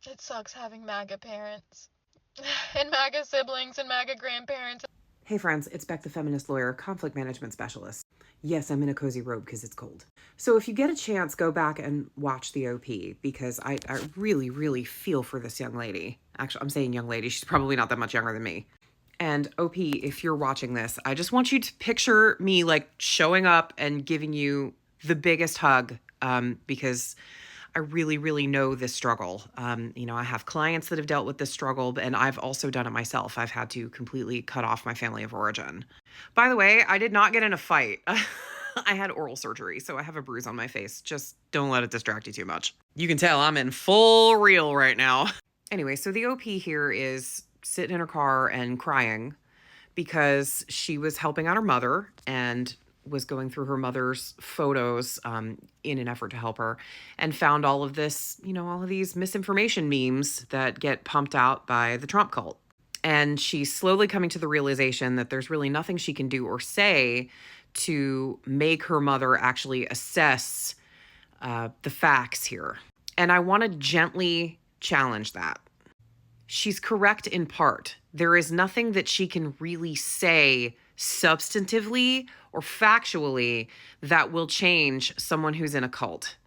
It sucks having MAGA parents and MAGA siblings and MAGA grandparents. Hey friends, it's Beck the feminist lawyer, conflict management specialist. Yes, I'm in a cozy robe because it's cold. So if you get a chance, go back and watch the OP because I really, really feel for this young lady. Actually, I'm saying young lady. She's probably not that much younger than me. And OP, if you're watching this, I just want you to picture me like showing up and giving you the biggest hug because I really, really know this struggle. I have clients that have dealt with this struggle, and I've also done it myself. I've had to completely cut off my family of origin. By the way, I did not get in a fight. I had oral surgery, so I have a bruise on my face. Just don't let it distract you too much. You can tell I'm in full reel right now. Anyway, so the OP here is sitting in her car and crying because she was helping out her mother and was going through her mother's photos in an effort to help her and found all of this, all of these misinformation memes that get pumped out by the Trump cult. And she's slowly coming to the realization that there's really nothing she can do or say to make her mother actually assess the facts here. And I want to gently challenge that. She's correct in part. There is nothing that she can really say substantively or factually that will change someone who's in a cult.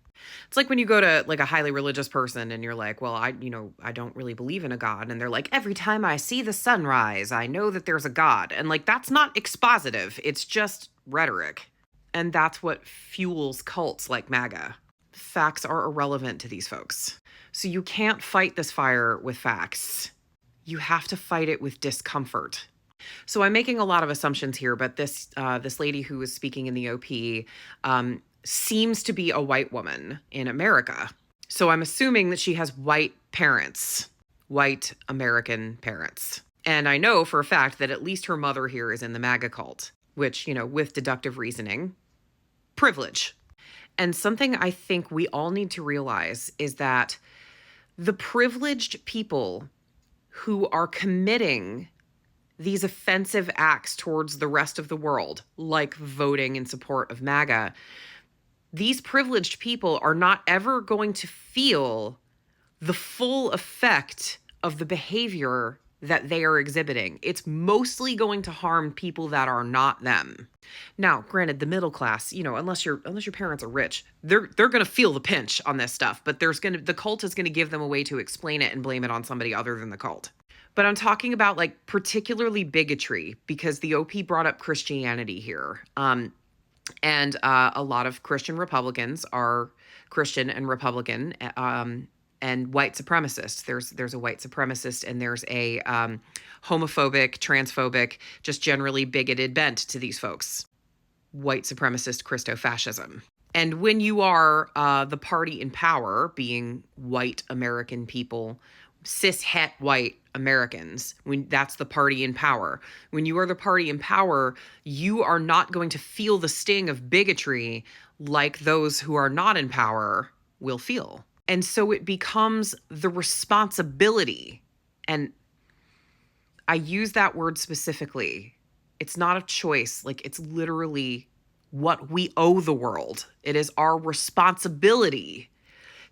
It's like when you go to like a highly religious person and you're like, well, I don't really believe in a God. And they're like, every time I see the sunrise, I know that there's a God. And like, that's not expositive. It's just rhetoric. And that's what fuels cults like MAGA. Facts are irrelevant to these folks. So you can't fight this fire with facts. You have to fight it with discomfort. So I'm making a lot of assumptions here, but this lady who was speaking in the OP seems to be a white woman in America. So I'm assuming that she has white parents, white American parents. And I know for a fact that at least her mother here is in the MAGA cult, which, with deductive reasoning, privilege. And something I think we all need to realize is that the privileged people who are committing these offensive acts towards the rest of the world, like voting in support of MAGA, these privileged people are not ever going to feel the full effect of the behavior that they are exhibiting. It's mostly going to harm people that are not them. Now, granted, the middle class, unless your parents are rich, they're going to feel the pinch on this stuff, but the cult is going to give them a way to explain it and blame it on somebody other than the cult. But I'm talking about like particularly bigotry because the OP brought up Christianity here. And a lot of Christian Republicans are Christian and Republican, and white supremacists. There's a white supremacist and there's a homophobic, transphobic, just generally bigoted bent to these folks. White supremacist Christo-fascism. And when you are the party in power, being white American people, cis-het white Americans, when that's the party in power. When you are the party in power, you are not going to feel the sting of bigotry like those who are not in power will feel. And so it becomes the responsibility, and I use that word specifically. It's not a choice. Like, it's literally what we owe the world. It is our responsibility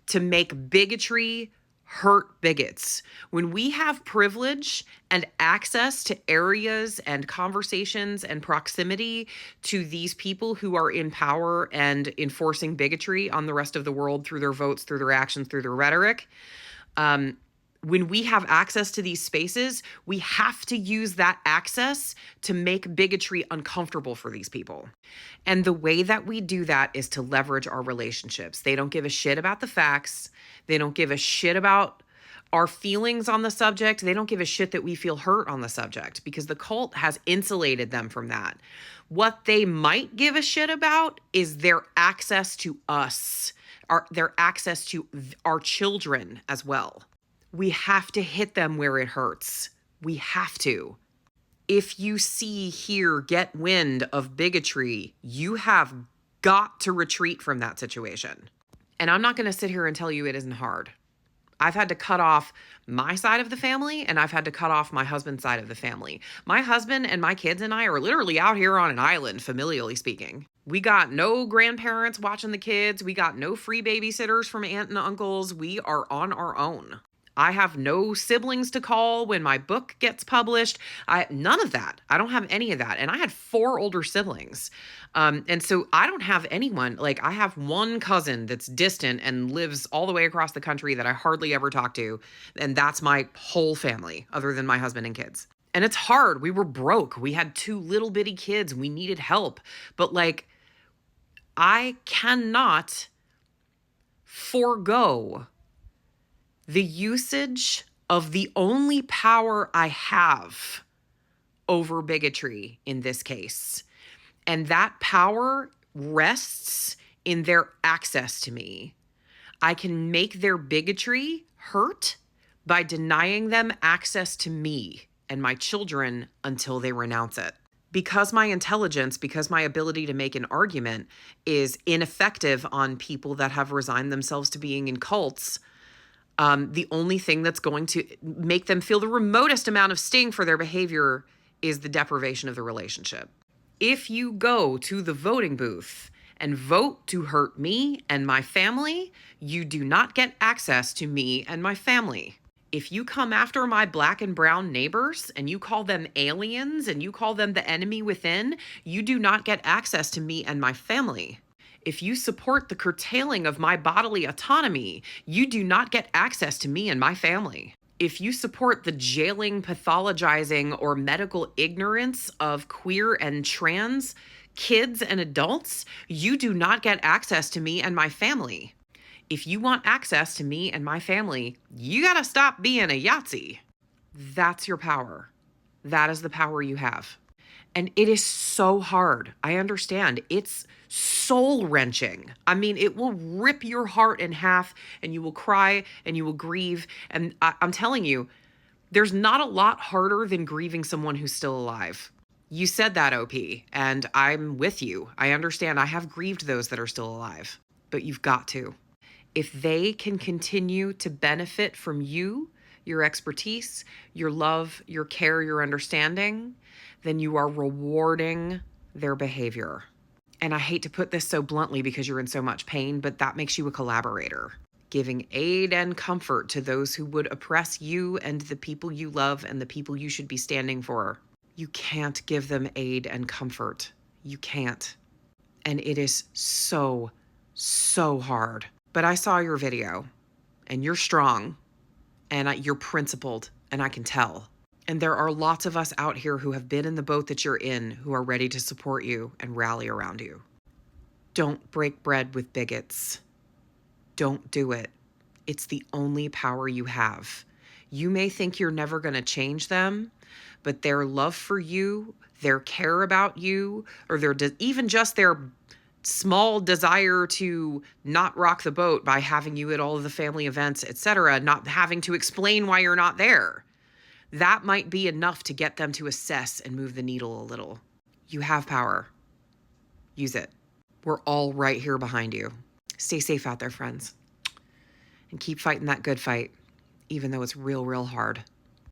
to make bigotry hurt bigots. When we have privilege and access to areas and conversations and proximity to these people who are in power and enforcing bigotry on the rest of the world through their votes, through their actions, through their rhetoric, when we have access to these spaces, we have to use that access to make bigotry uncomfortable for these people. And the way that we do that is to leverage our relationships. They don't give a shit about the facts. They don't give a shit about our feelings on the subject. They don't give a shit that we feel hurt on the subject because the cult has insulated them from that. What they might give a shit about is their access to us, their access to our children as well. We have to hit them where it hurts. We have to. If you see, hear, get wind of bigotry, you have got to retreat from that situation. And I'm not going to sit here and tell you it isn't hard. I've had to cut off my side of the family and I've had to cut off my husband's side of the family. My husband and my kids and I are literally out here on an island, familially speaking. We got no grandparents watching the kids. We got no free babysitters from aunt and uncles. We are on our own. I have no siblings to call when my book gets published. None of that. I don't have any of that. And I had 4 older siblings. And so I don't have anyone. Like, I have one cousin that's distant and lives all the way across the country that I hardly ever talk to. And that's my whole family, other than my husband and kids. And it's hard. We were broke. We had 2 little bitty kids. We needed help. But like, I cannot forego the usage of the only power I have over bigotry in this case. And that power rests in their access to me. I can make their bigotry hurt by denying them access to me and my children until they renounce it. Because my intelligence, because my ability to make an argument is ineffective on people that have resigned themselves to being in cults, the only thing that's going to make them feel the remotest amount of sting for their behavior is the deprivation of the relationship. If you go to the voting booth and vote to hurt me and my family, you do not get access to me and my family. If you come after my black and brown neighbors and you call them aliens and you call them the enemy within, you do not get access to me and my family. If you support the curtailing of my bodily autonomy, you do not get access to me and my family. If you support the jailing, pathologizing, or medical ignorance of queer and trans kids and adults, you do not get access to me and my family. If you want access to me and my family, you gotta stop being a Yahtzee. That's your power. That is the power you have. And it is so hard. I understand. It's soul wrenching. I mean, it will rip your heart in half and you will cry and you will grieve. And I'm telling you, there's not a lot harder than grieving someone who's still alive. You said that, OP, and I'm with you. I understand. I have grieved those that are still alive, but you've got to. If they can continue to benefit from you, your expertise, your love, your care, your understanding, then you are rewarding their behavior. And I hate to put this so bluntly because you're in so much pain, but that makes you a collaborator, giving aid and comfort to those who would oppress you and the people you love and the people you should be standing for. You can't give them aid and comfort. You can't. And it is so, so hard. But I saw your video, and you're strong, and you're principled, and I can tell. And there are lots of us out here who have been in the boat that you're in who are ready to support you and rally around you. Don't break bread with bigots. Don't do it. It's the only power you have. You may think you're never going to change them, but their love for you, their care about you, or even just their small desire to not rock the boat by having you at all of the family events, etc., not having to explain why you're not there. That might be enough to get them to assess and move the needle a little. You have power. Use it. We're all right here behind you. Stay safe out there, friends. And keep fighting that good fight, even though it's real, real hard.